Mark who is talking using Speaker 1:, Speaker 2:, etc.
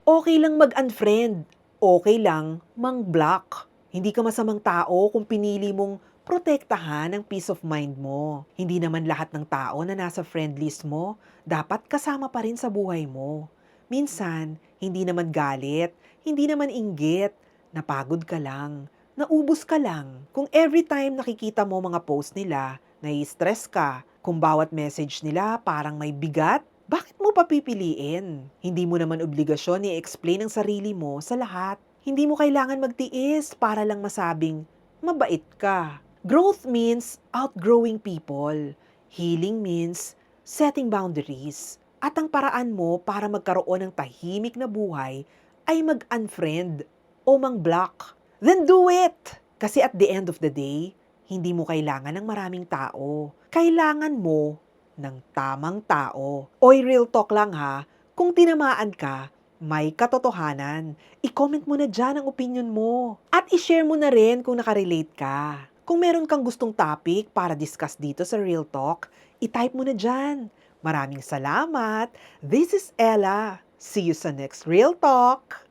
Speaker 1: Okay lang mag-unfriend, okay lang mang-block. Hindi ka masamang tao kung pinili mong protektahan ang peace of mind mo. Hindi naman lahat ng tao na nasa friend list mo dapat kasama pa rin sa buhay mo. Minsan, hindi naman galit, hindi naman inggit, napagod ka lang, naubos ka lang. Kung every time nakikita mo mga post nila, nai-stress ka, kung bawat message nila parang may bigat, bakit mo pa pipiliin? Hindi mo naman obligasyon i-explain ang sarili mo sa lahat. Hindi mo kailangan magtiis para lang masabing mabait ka. Growth means outgrowing people. Healing means setting boundaries. At ang paraan mo para magkaroon ng tahimik na buhay ay mag-unfriend o mang-block. Then do it! Kasi at the end of the day, hindi mo kailangan ng maraming tao. Kailangan mo ng tamang tao. Oy, real talk lang ha, kung tinamaan ka, may katotohanan. I-comment mo na dyan ang opinion mo. At i-share mo na rin kung nakarelate ka. Kung meron kang gustong topic para discuss dito sa Real Talk, i-type mo na dyan. Maraming salamat. This is Ella. See you sa next Real Talk.